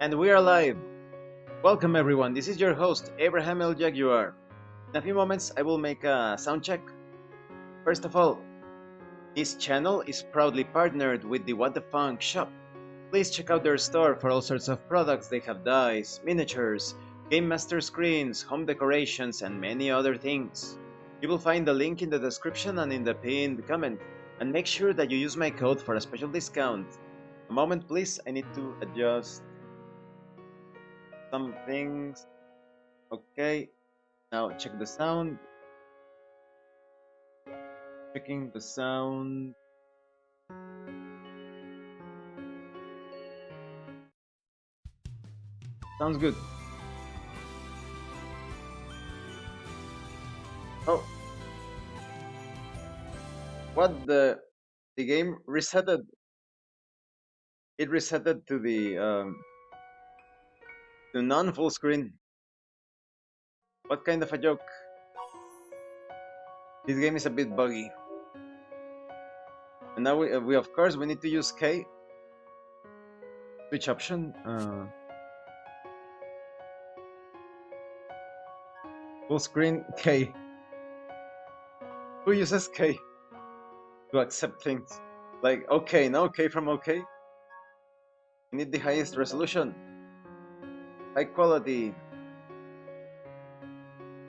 And we are live! Welcome everyone, this is your host, Abraham L. Jaguar. In a few moments I will make a sound check. First of all, this channel is proudly partnered with the What the Funk shop. Please check out their store for all sorts of products. They have dice, miniatures, Game Master screens, home decorations, and many other things. You will find the link in the description and in the pinned comment. And make sure that you use my code for a special discount. A moment please, I need to adjust some things. Okay, now check the sound. Checking the sound. Sounds good. Oh, what the game resetted? It resetted to the to non-full screen. What kind of a joke? This game is a bit buggy. And now we of course we need to use K. Switch option. Full screen K. Who uses K to accept things? Like okay, no K from okay. We need the highest resolution. High quality.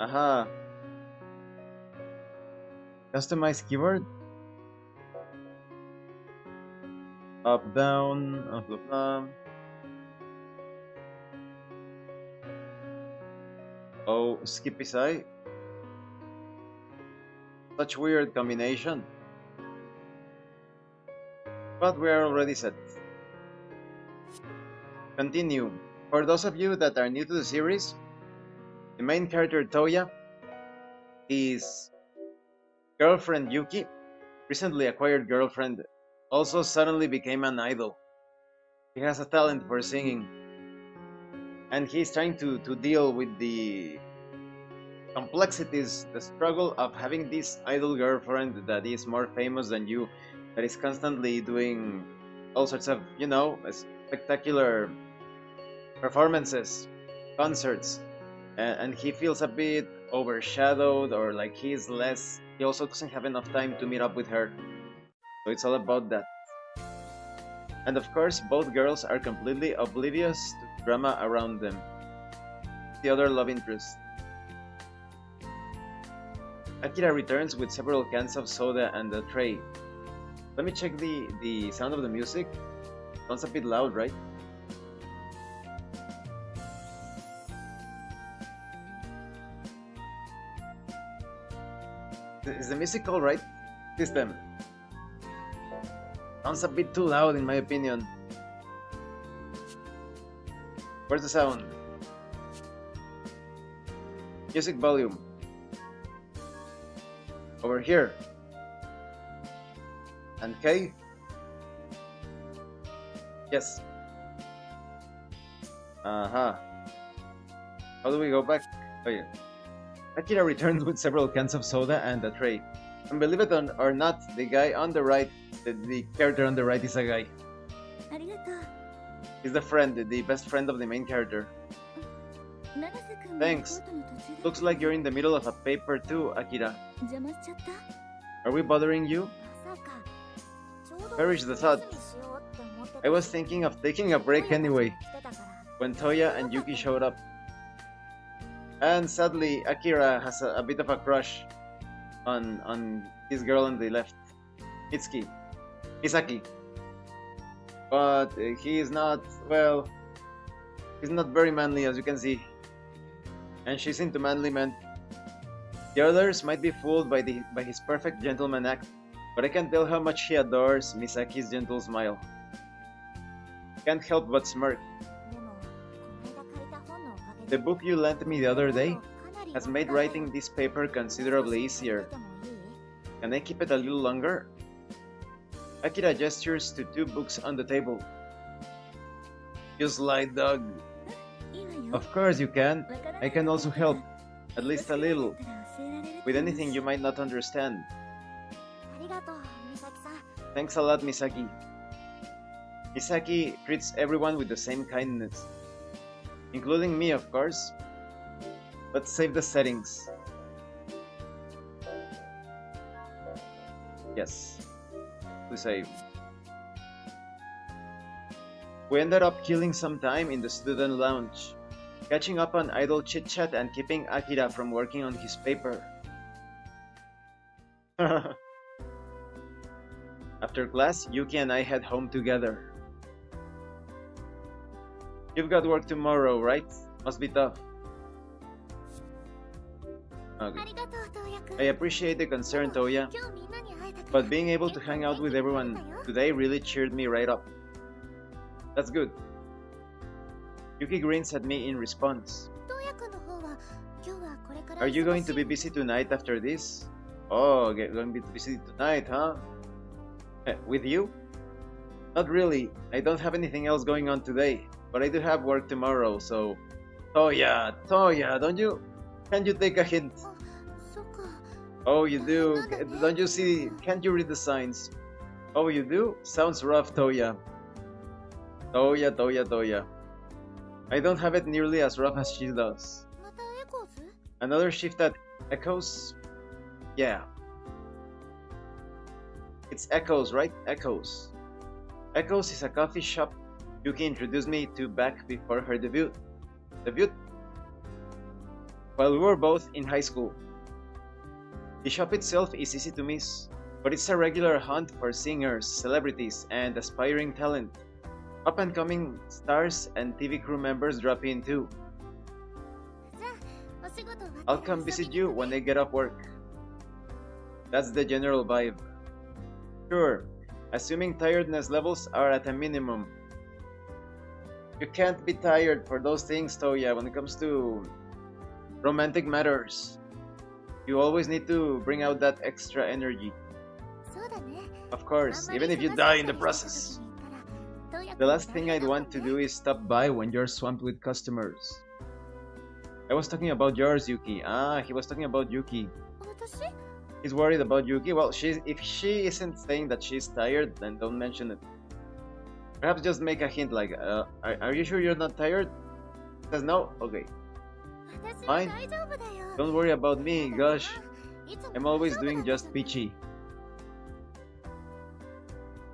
Aha. Customize keyboard. Up, down, blah blah. Oh, Skippy Sai. Such weird combination. But we are already set. Continue. For those of you that are new to the series, the main character Toya, his girlfriend Yuki, recently acquired girlfriend, also suddenly became an idol. He has a talent for singing. And he's trying to deal with the complexities, the struggle of having this idol girlfriend that is more famous than you, that is constantly doing all sorts of, you know, spectacular performances, concerts, and he feels a bit overshadowed, or like he also doesn't have enough time to meet up with her. So it's all about that. And of course, both girls are completely oblivious to the drama around them. The other love interest. Akira returns with several cans of soda and a tray. Let me check the sound of the music. Sounds a bit loud, right? Is the music alright? System. Sounds a bit too loud in my opinion. Where's the sound? Music volume. Over here. And K? Yes. How do we go back? Oh yeah. Akira returns with several cans of soda and a tray. And believe it or not, the guy on the right, the character on the right is a guy. He's the friend, the best friend of the main character. Thanks. Looks like you're in the middle of a paper too, Akira. Are we bothering you? Perish the thought. I was thinking of taking a break anyway, when Toya and Yuki showed up. And sadly, Akira has a bit of a crush on his girl on the left, Misaki. But he is not, well, he's not very manly as you can see. And she's into manly men. The others might be fooled by his perfect gentleman act, but I can tell how much he adores Misaki's gentle smile. Can't help but smirk. The book you lent me the other day has made writing this paper considerably easier. Can I keep it a little longer? Akira gestures to two books on the table. You sly dog. Of course you can. I can also help, at least a little, with anything you might not understand. Thanks a lot, Misaki. Misaki treats everyone with the same kindness. including me, of course. Let's save the settings. Yes, we save. We ended up killing some time in the student lounge, catching up on idle chit-chat and keeping Akira from working on his paper. After class, Yuki and I head home together. You've got work tomorrow, right? Must be tough. Okay. I appreciate the concern, Toya, but being able to hang out with everyone today really cheered me right up. That's good. Yuki grins at me in response. Are you going to be busy tonight after this? Oh, going to be busy tonight, huh? With you? Not really. I don't have anything else going on today, but I do have work tomorrow, so... Toya, Can you take a hint? Oh, you do? Don't you see? Can't you read the signs? Oh, you do? Sounds rough, Toya. Toya. I don't have it nearly as rough as she does. Another shift at Echoes? Yeah. It's Echoes, right? Echoes. Echoes is a coffee shop Yuki introduced me to back before her debut. While we were both in high school. The shop itself is easy to miss, but it's a regular hunt for singers, celebrities, and aspiring talent. Up-and-coming stars and TV crew members drop in too. I'll come visit you when I get off work. That's the general vibe. Sure, assuming tiredness levels are at a minimum. You can't be tired for those things, Toya, when it comes to romantic matters. You always need to bring out that extra energy. Of course, even if you die in the process. The last thing I'd want to do is stop by when you're swamped with customers. I was talking about yours, Yuki. Ah, he was talking about Yuki. He's worried about Yuki. Well, if she isn't saying that she's tired, then don't mention it. Perhaps just make a hint like, are you sure you're not tired? Says no? Okay. Fine. Don't worry about me, gosh. I'm always doing just peachy.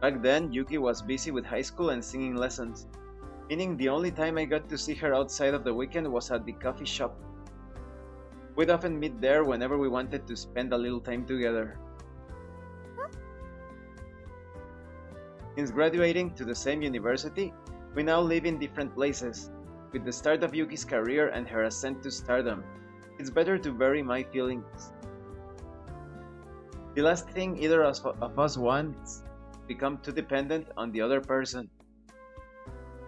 Back then, Yuki was busy with high school and singing lessons, meaning the only time I got to see her outside of the weekend was at the coffee shop. We'd often meet there whenever we wanted to spend a little time together. Since graduating to the same university, we now live in different places. With the start of Yuki's career and her ascent to stardom, it's better to bury my feelings. The last thing either of us wants to become too dependent on the other person.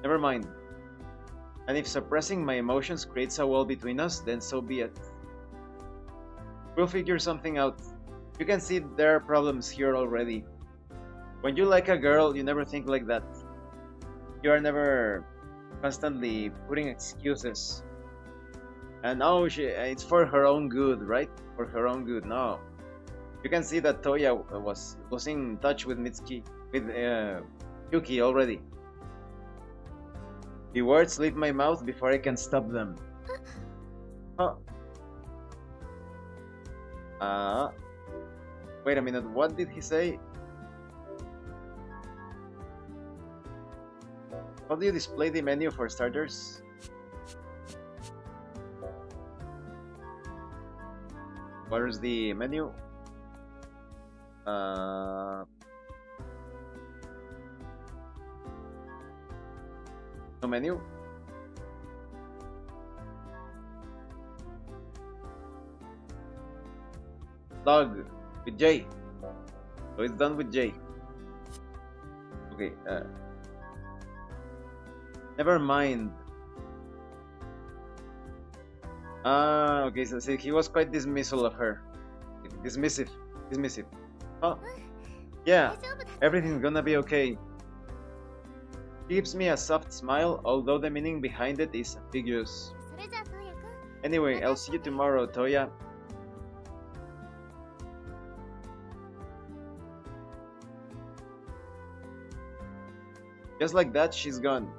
Never mind. And if suppressing my emotions creates a wall between us, then so be it. We'll figure something out. You can see there are problems here already. When you like a girl, you never think like that. You are never constantly putting excuses. And oh, it's for her own good, right? For her own good. No. You can see that Toya was losing touch with Yuki already. The words leave my mouth before I can stop them. Wait a minute, what did he say? How do you display the menu for starters? Where's the menu? No menu? Log with J. So it's done with J. Okay, never mind. Okay, so see, he was quite dismissal of her. Dismissive. Oh, yeah, everything's gonna be okay. She gives me a soft smile, although the meaning behind it is ambiguous. Anyway, I'll see you tomorrow, Toya. Just like that, she's gone.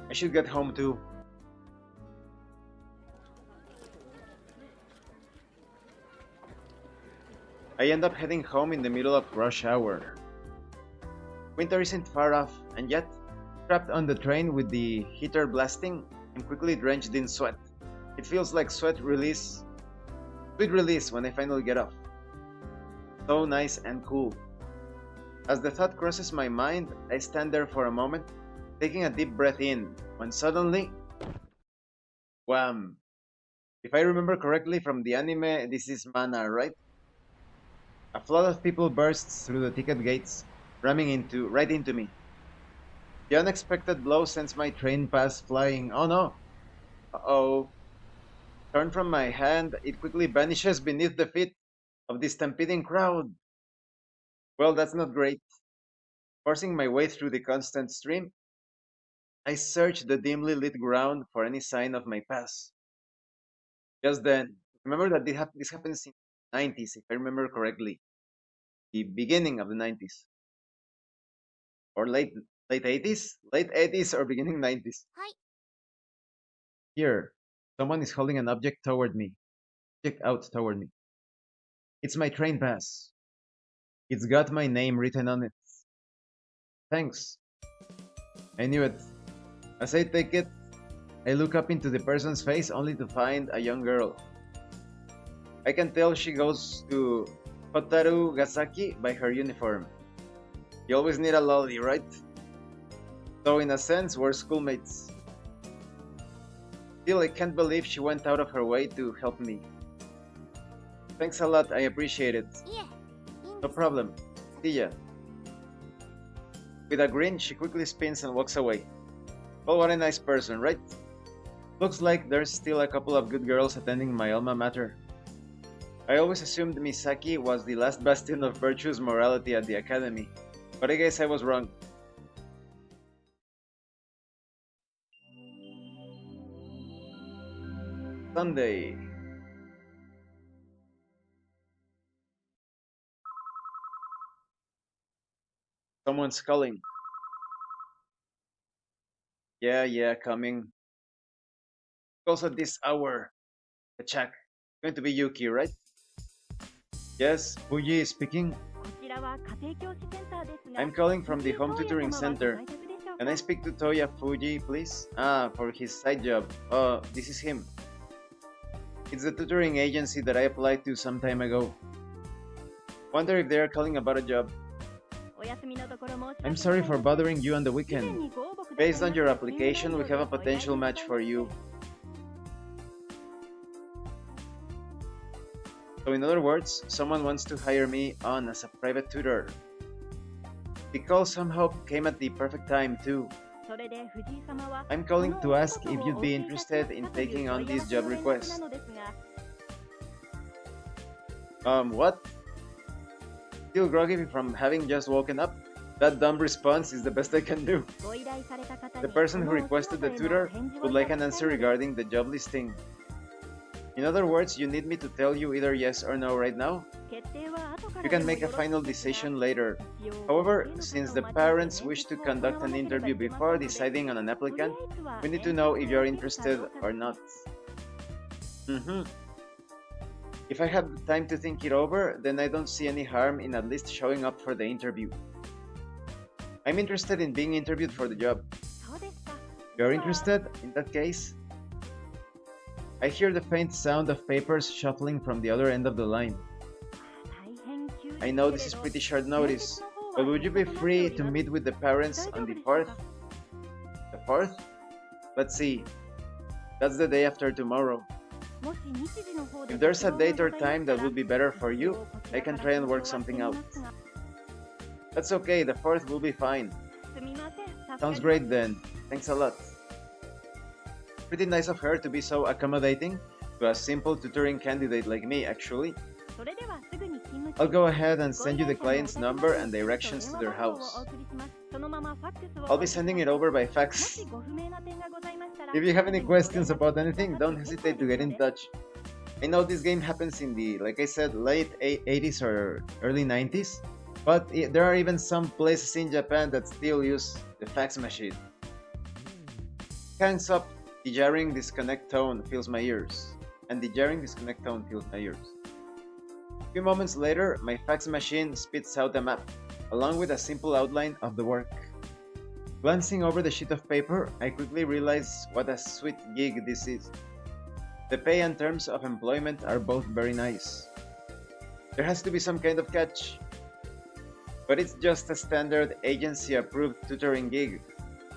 I should get home too. I end up heading home in the middle of rush hour. Winter isn't far off, and yet, trapped on the train with the heater blasting, I'm quickly drenched in sweat. It feels like sweet release when I finally get off. So nice and cool. As the thought crosses my mind, I stand there for a moment, taking a deep breath in, when suddenly, wham! If I remember correctly from the anime, this is Mana, right? A flood of people bursts through the ticket gates, ramming right into me. The unexpected blow sends my train pass flying. Oh no! Uh-oh. Torn from my hand, it quickly vanishes beneath the feet of the stampeding crowd. Well, that's not great. Forcing my way through the constant stream, I search the dimly lit ground for any sign of my pass. Just then, remember that this happens in the 90s, if I remember correctly. The beginning of the 90s. Or late 80s? Late 80s or beginning 90s. Hi. Here, someone is holding an object toward me. Object out toward me. It's my train pass. It's got my name written on it. Thanks. I knew it. As I take it, I look up into the person's face only to find a young girl. I can tell she goes to Hotaru Gasaki by her uniform. You always need a lolly, right? So in a sense, we're schoolmates. Still, I can't believe she went out of her way to help me. Thanks a lot, I appreciate it. No problem. See ya. With a grin, she quickly spins and walks away. Well, what a nice person, right? Looks like there's still a couple of good girls attending my alma mater. I always assumed Misaki was the last bastion of virtuous morality at the academy, but I guess I was wrong. Sunday. Someone's calling. Yeah, coming. Calls at this hour. The check. Going to be Yuki, right? Yes, Fuji is speaking. I'm calling from the home tutoring center. Can I speak to Toya Fuji, please? For his side job. Oh, this is him. It's the tutoring agency that I applied to some time ago. Wonder if they are calling about a job. I'm sorry for bothering you on the weekend. Based on your application, we have a potential match for you. So in other words, someone wants to hire me on as a private tutor. The call somehow came at the perfect time too. I'm calling to ask if you'd be interested in taking on this job request. What? Still groggy from having just woken up? That dumb response is the best I can do. The person who requested the tutor would like an answer regarding the job listing. In other words, you need me to tell you either yes or no right now? You can make a final decision later. However, since the parents wish to conduct an interview before deciding on an applicant, we need to know if you're interested or not. If I have the time to think it over, then I don't see any harm in at least showing up for the interview. I'm interested in being interviewed for the job. You're interested? In that case, I hear the faint sound of papers shuffling from the other end of the line. I know this is pretty short notice, but would you be free to meet with the parents on the 4th? The 4th? Let's see. That's the day after tomorrow. If there's a date or time that would be better for you, I can try and work something out. That's okay, the 4th will be fine. Sounds great then. Thanks a lot. Pretty nice of her to be so accommodating to a simple tutoring candidate like me, actually. I'll go ahead and send you the client's number and directions to their house. I'll be sending it over by fax. If you have any questions about anything, don't hesitate to get in touch. I know this game happens in the, like I said, late 80s or early 90s, but there are even some places in Japan that still use the fax machine. Hangs up, the jarring disconnect tone fills my ears. And the jarring disconnect tone fills my ears. A few moments later, my fax machine spits out a map, along with a simple outline of the work. Glancing over the sheet of paper, I quickly realize what a sweet gig this is. The pay and terms of employment are both very nice. There has to be some kind of catch. But it's just a standard agency-approved tutoring gig.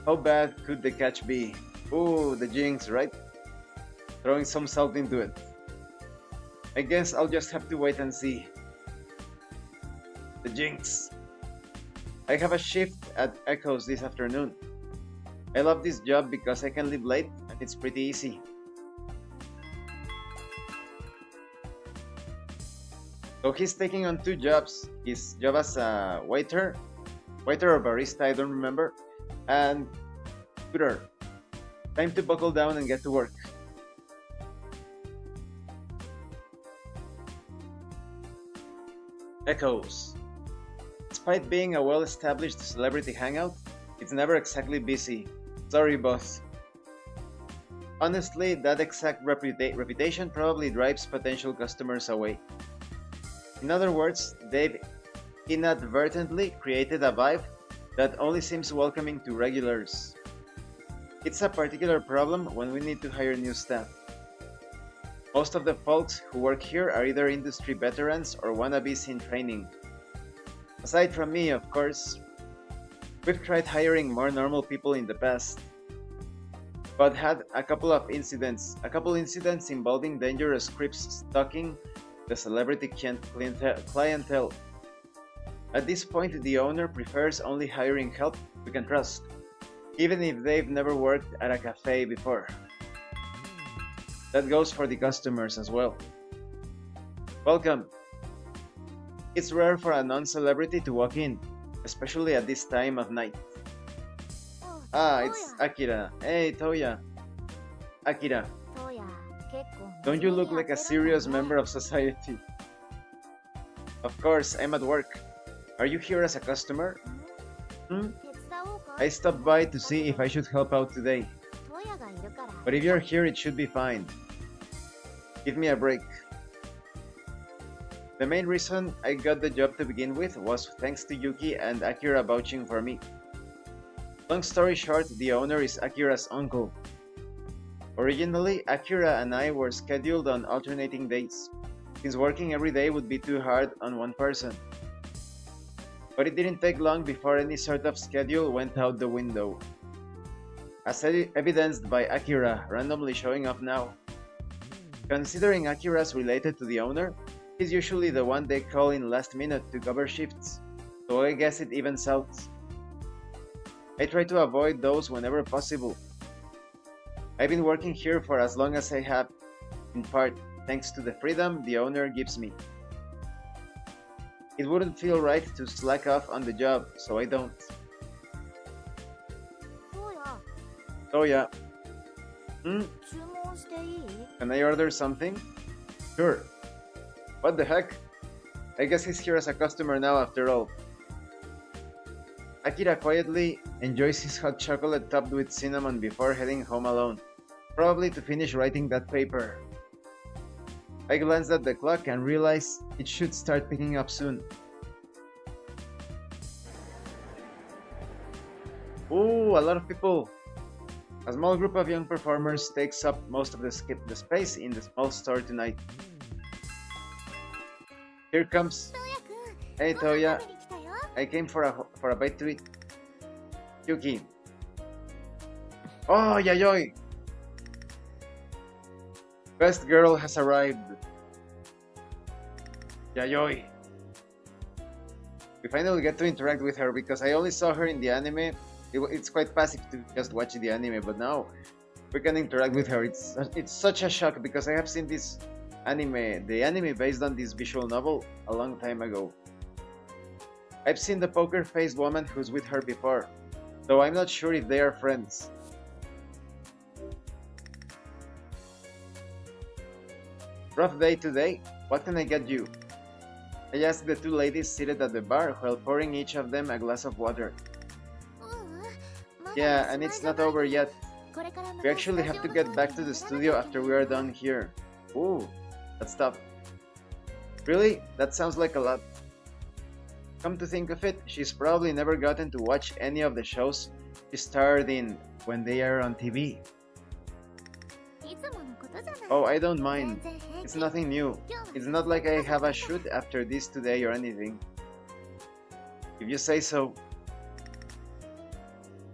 How bad could the catch be? Ooh, the jinx, right? Throwing some salt into it. I guess I'll just have to wait and see. The jinx. I have a shift at Echoes this afternoon. I love this job because I can leave late and it's pretty easy. So he's taking on two jobs. His job as a waiter or barista, I don't remember, and tutor. Time to buckle down and get to work. Echoes. Despite being a well-established celebrity hangout, it's never exactly busy. Sorry, boss. Honestly, that exact reputation probably drives potential customers away. In other words, they've inadvertently created a vibe that only seems welcoming to regulars. It's a particular problem when we need to hire new staff. Most of the folks who work here are either industry veterans or wannabes in training. Aside from me, of course. We've tried hiring more normal people in the past, but had a couple incidents involving dangerous creeps stalking the celebrity clientele. At this point, the owner prefers only hiring help we can trust, even if they've never worked at a cafe before. That goes for the customers as well. Welcome. It's rare for a non-celebrity to walk in, especially at this time of night. Ah, it's Akira. Hey, Toya. Akira. Don't you look like a serious member of society? Of course, I'm at work. Are you here as a customer? I stopped by to see if I should help out today. But if you're here, it should be fine. Give me a break. The main reason I got the job to begin with was thanks to Yuki and Akira vouching for me. Long story short, the owner is Akira's uncle. Originally, Akira and I were scheduled on alternating days, since working every day would be too hard on one person. But it didn't take long before any sort of schedule went out the window. As evidenced by Akira randomly showing up now. Considering Akira's related to the owner, he's usually the one they call in last minute to cover shifts, so I guess it evens out. I try to avoid those whenever possible. I've been working here for as long as I have, in part thanks to the freedom the owner gives me. It wouldn't feel right to slack off on the job, so I don't. Toya. Can I order something? Sure. What the heck? I guess he's here as a customer now after all. Akira quietly enjoys his hot chocolate topped with cinnamon before heading home alone, probably to finish writing that paper. I glanced at the clock and realized it should start picking up soon. Ooh, a lot of people! A small group of young performers takes up most of the space in the small store tonight. Here comes... Hey Toya, I came for a bite to eat. Yuki. Oh, Yayoi! Best girl has arrived. Yayoi. We finally get to interact with her because I only saw her in the anime. It's quite passive to just watch the anime, but now we can interact with her. It's such a shock because I have seen the anime based on this visual novel a long time ago. I've seen the poker-faced woman who's with her before, though I'm not sure if they are friends. Rough day today? What can I get you? I asked the two ladies seated at the bar while pouring each of them a glass of water. Yeah, and it's not over yet. We actually have to get back to the studio after we are done here. Ooh, that's tough. Really? That sounds like a lot. Come to think of it, she's probably never gotten to watch any of the shows she starred in when they are on TV. Oh, I don't mind. It's nothing new. It's not like I have a shoot after this today or anything. If you say so.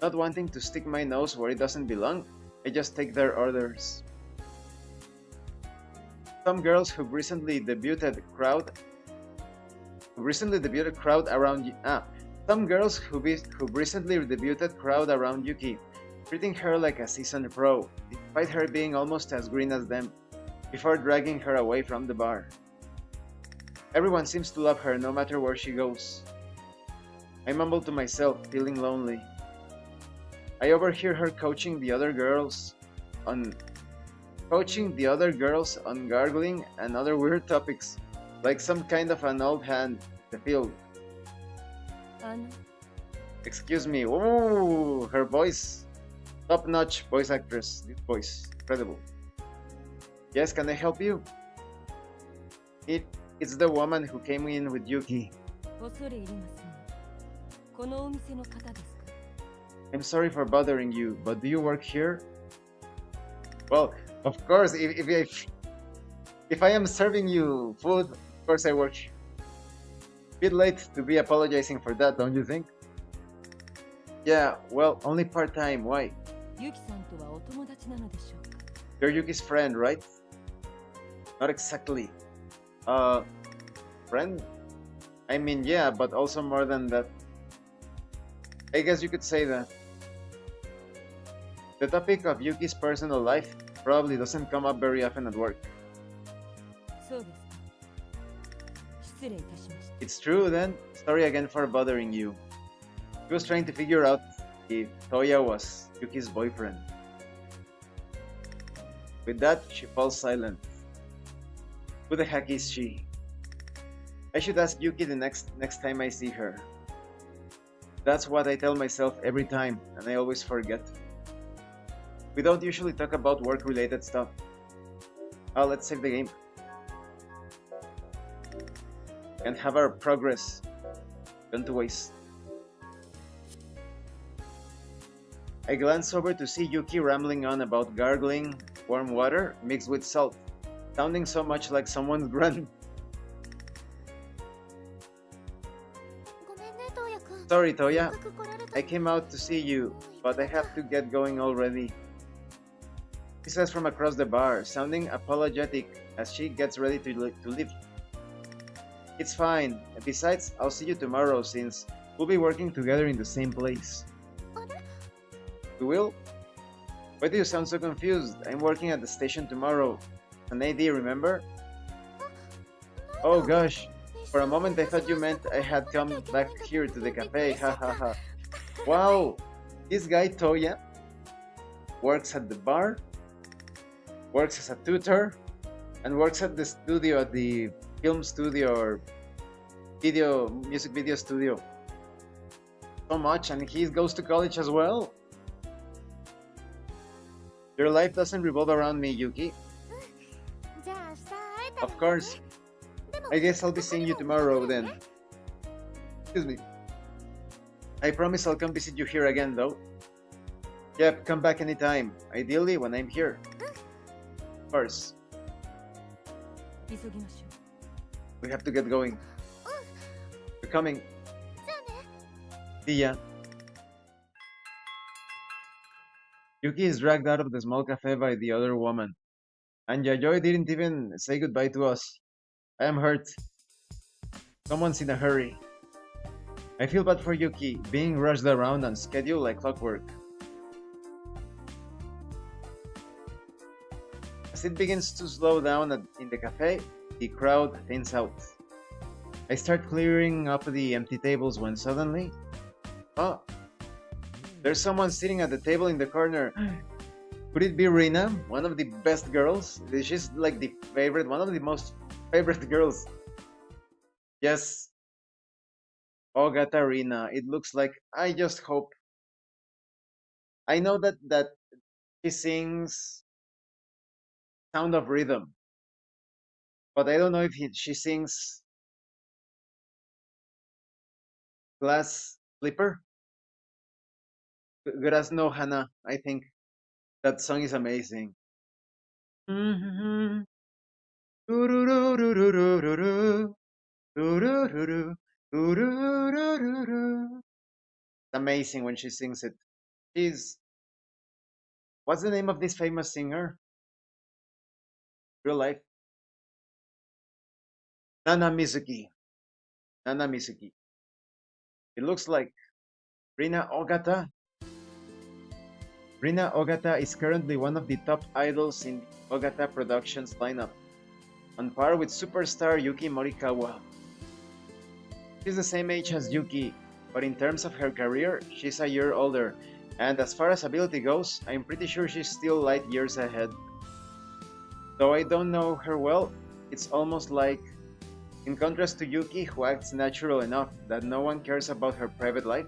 Not wanting to stick my nose where it doesn't belong, I just take their orders. Some girls who recently debuted crowd around some girls who recently debuted crowd around Yuki, treating her like a seasoned pro, despite her being almost as green as them, before dragging her away from the bar. Everyone seems to love her no matter where she goes. I mumble to myself, feeling lonely. I overhear her coaching the other girls on gargling and other weird topics, like some kind of an old hand in the field. Excuse me. Ooh, her voice. Top-notch voice actress. This voice. Incredible. Yes, can I help you? It's the woman who came in with Yuki. I'm sorry for bothering you, but do you work here? Well, of course, if I am serving you food, of course I work here. Bit late to be apologizing for that, don't you think? Yeah, well, only part-time. Why? You're Yuki's friend, right? Not exactly. Friend? I mean, yeah, but also more than that. I guess you could say that. The topic of Yuki's personal life probably doesn't come up very often at work. It's true then. Sorry again for bothering you. He was trying to figure out if Toya was Yuki's boyfriend. With that, she falls silent. Who the heck is she? I should ask Yuki the next time I see her. That's what I tell myself every time, and I always forget. We don't usually talk about work-related stuff. Let's save the game. And have our progress gone to waste. I glance over to see Yuki rambling on about gargling warm water mixed with salt, sounding so much like someone's grunt. Sorry, Toya. I came out to see you, but I have to get going already. She says from across the bar, sounding apologetic as she gets ready to leave. It's fine. Besides, I'll see you tomorrow since we'll be working together in the same place. We will? Why do you sound so confused? I'm working at the station tomorrow. An AD, remember? Oh gosh. For a moment I thought you meant I had come back here to the cafe, ha. Wow! This guy Toya works at the bar, works as a tutor, and works at the studio, at the film studio or music video studio. So much, and he goes to college as well. Your life doesn't revolve around me, Yuki. Of course. I guess I'll be seeing you tomorrow then. Excuse me. I promise I'll come visit you here again though. Yep, come back anytime. Ideally when I'm here. Of course. We have to get going. We're coming. See ya. Yuki is dragged out of the small cafe by the other woman. And Yayoi didn't even say goodbye to us. I am hurt. Someone's in a hurry. I feel bad for Yuki, being rushed around on schedule like clockwork. As it begins to slow down in the cafe, the crowd thins out. I start clearing up the empty tables when suddenly... Oh! There's someone sitting at the table in the corner. Could it be Rina? One of the best girls? She's like the favorite, one of the most favorite girls. Yes. Oh, Gatarina. It looks like... I just hope... I know that She sings Sound of Rhythm, but I don't know if she sings Glass Slipper. Grass no Hana, I think. That song is amazing. Mhm. Tururururururu, turururu, turururururu. It's amazing when she sings it. She's What's the name of this famous singer? Real life? Nana Mizuki. Nana Mizuki. It looks like Rina Ogata. Rina Ogata is currently one of the top idols in the Ogata Productions lineup, on par with superstar Yuki Morikawa. She's the same age as Yuki, but in terms of her career, she's a year older, and as far as ability goes, I'm pretty sure she's still light years ahead. Though I don't know her well, it's almost like, in contrast to Yuki, who acts natural enough that no one cares about her private life,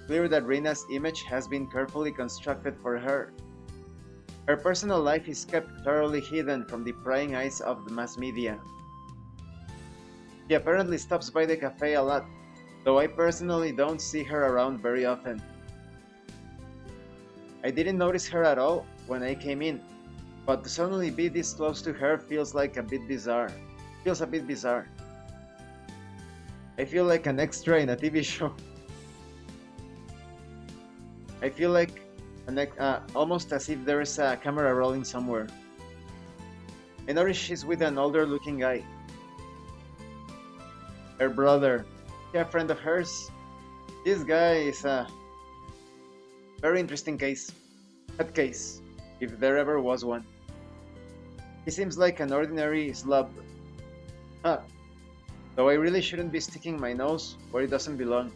clear that Rina's image has been carefully constructed for her. Her personal life is kept thoroughly hidden from the prying eyes of the mass media. She apparently stops by the cafe a lot, though I personally don't see her around very often. I didn't notice her at all when I came in, but to suddenly be this close to her feels a bit bizarre. I feel like an extra in a TV show. I feel like almost as if there is a camera rolling somewhere. I notice she's with an older looking guy. Her brother. A friend of hers. This guy is a very interesting case. Head case, if there ever was one. He seems like an ordinary slob. Though I really shouldn't be sticking my nose where it doesn't belong.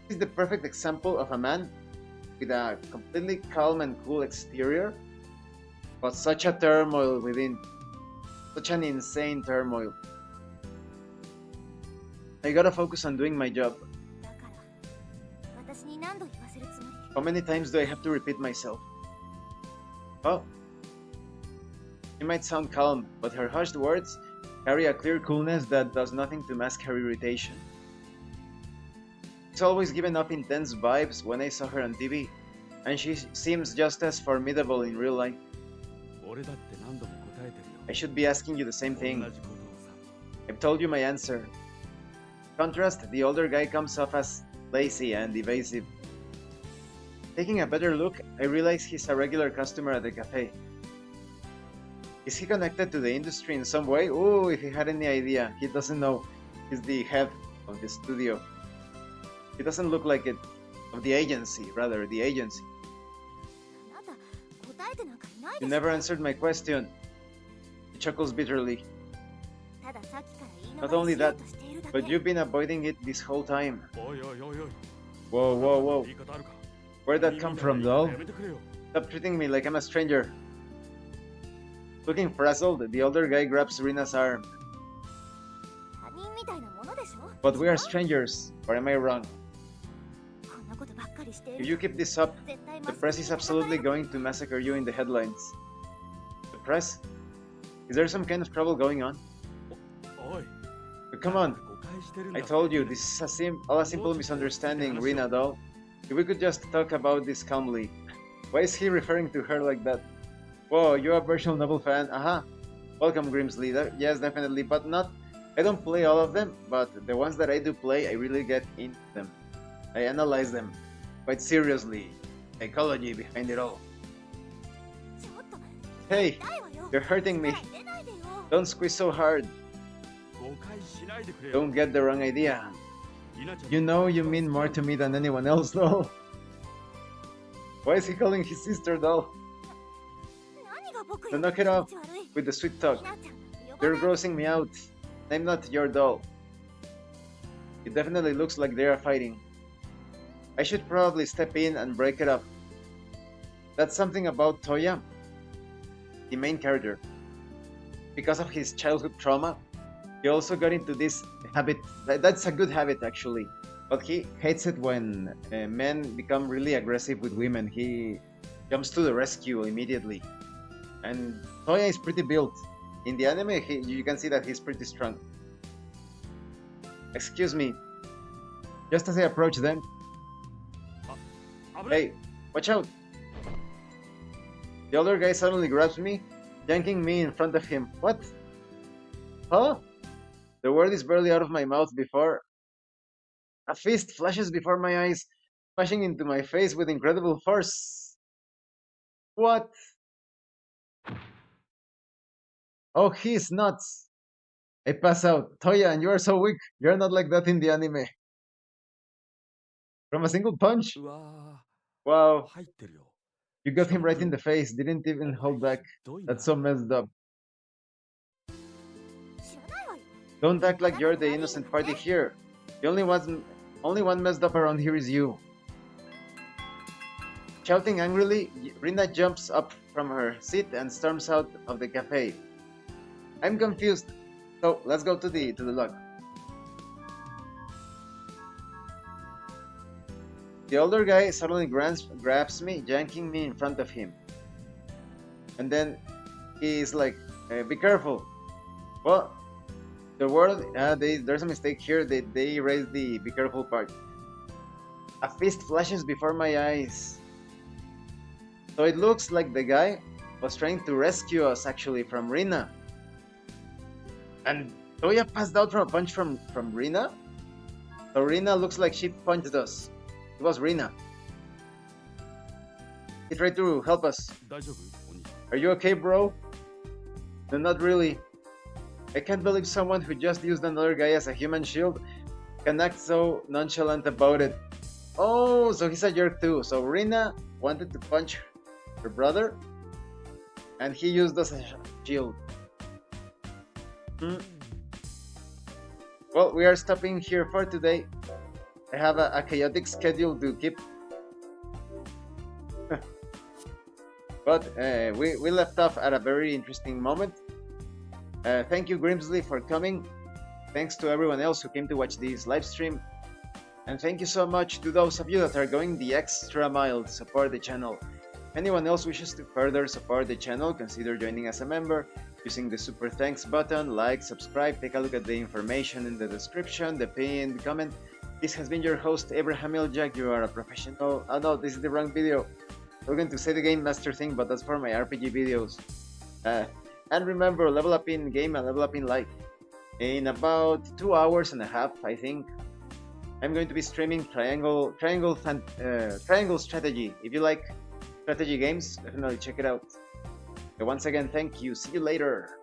He's the perfect example of a man with a completely calm and cool exterior, but such a turmoil within. Such an insane turmoil. I gotta focus on doing my job. How many times do I have to repeat myself? Oh. She might sound calm, but her hushed words carry a clear coolness that does nothing to mask her irritation. She's always given up intense vibes when I saw her on TV, and she seems just as formidable in real life. I should be asking you the same thing. I've told you my answer. In contrast, the older guy comes off as lazy and evasive. Taking a better look, I realize he's a regular customer at the cafe. Is he connected to the industry in some way? Ooh, if he had any idea. He doesn't know. He's the head of the studio. He doesn't look like it. Of the agency, rather, the agency. You never answered my question. He chuckles bitterly. Not only that, but you've been avoiding it this whole time. Whoa, whoa, whoa. Where'd that come from, doll? Stop treating me like I'm a stranger. Looking frazzled, the older guy grabs Rina's arm. But we are strangers, or am I wrong? If you keep this up, the press is absolutely going to massacre you in the headlines. The press? Is there some kind of trouble going on? But come on. I told you, this is a simple misunderstanding, Rina doll. If we could just talk about this calmly. Why is he referring to her like that? Whoa, you're a Virtual Novel fan? Aha. Welcome, Grimsley. Yes, definitely, but not... I don't play all of them, but the ones that I do play, I really get into them. I analyze them quite seriously. Psychology behind it all. Hey, you're hurting me. Don't squeeze so hard. Don't get the wrong idea. You know you mean more to me than anyone else, though. Why is he calling his sister doll? So knock it off with the sweet talk. You're grossing me out. I'm not your doll. It definitely looks like they are fighting. I should probably step in and break it up. That's something about Toya, the main character. Because of his childhood trauma, he also got into this habit. That's a good habit, actually. But he hates it when men become really aggressive with women. He jumps to the rescue immediately. And Toya is pretty built. In the anime, you can see that he's pretty strong. Excuse me. Just as I approach them, hey, watch out! The older guy suddenly grabs me, yanking me in front of him. What? Huh? The word is barely out of my mouth before a fist flashes before my eyes, smashing into my face with incredible force. What? Oh, he's nuts! I pass out. Toya, and you are so weak. You're not like that in the anime. From a single punch? Wow. You got him right in the face. Didn't even hold back. That's so messed up. Don't act like you're the innocent party here. The only one messed up around here is you. Shouting angrily, Rina jumps up from her seat and storms out of the cafe. I'm confused. So let's go to the log. The older guy suddenly grabs me, yanking me in front of him. And then he's like, be careful. Well, the word, there's a mistake here. They erased the be careful part. A fist flashes before my eyes. So it looks like the guy was trying to rescue us actually from Rina. And Toya passed out from a punch from Rina? So Rina looks like she punched us. It was Rina. He tried to help us. Are you okay, bro? No, not really. I can't believe someone who just used another guy as a human shield can act so nonchalant about it. Oh, so he's a jerk too. So Rina wanted to punch her brother, and he used us as a shield. Well, we are stopping here for today. I have a chaotic schedule to keep. But we left off at a very interesting moment. Thank you, Grimsley, for coming. Thanks to everyone else who came to watch this live stream. And thank you so much to those of you that are going the extra mile to support the channel. If anyone else wishes to further support the channel, consider joining as a member using the super thanks button, like, subscribe, take a look at the information in the description, the pinned comment. This has been your host, Abraham L. Jaguar, a professional. Oh no, this is the wrong video. We're going to say the Game Master thing, but that's for my RPG videos. And remember, level up in game and level up in life. In about 2 hours and a half, I think, I'm going to be streaming Triangle Strategy. If you like strategy games, definitely check it out. Once again, thank you. See you later.